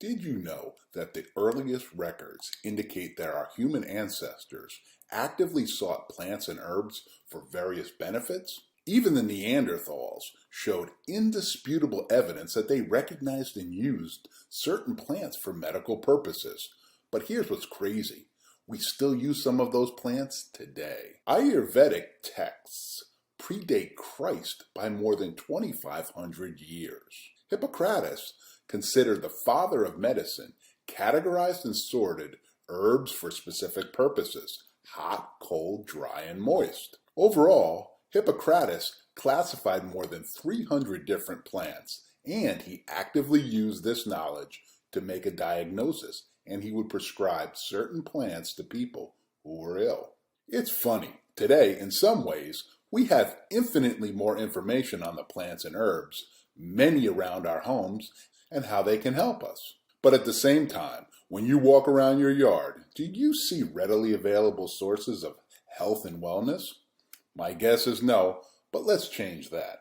Did you know that the earliest records indicate that our human ancestors actively sought plants and herbs for various benefits? Even the Neanderthals showed indisputable evidence that they recognized and used certain plants for medical purposes. But here's what's crazy. We still use some of those plants today. Ayurvedic texts predate Christ by more than 2,500 years. Hippocrates, considered the father of medicine, categorized and sorted herbs for specific purposes: hot, cold, dry, and moist. Overall, Hippocrates classified more than 300 different plants, and he actively used this knowledge to make a diagnosis, and he would prescribe certain plants to people who were ill. It's funny, today, in some ways, we have infinitely more information on the plants and herbs, many around our homes, and how they can help us. But at the same time, when you walk around your yard, do you see readily available sources of health and wellness? My guess is no, but let's change that.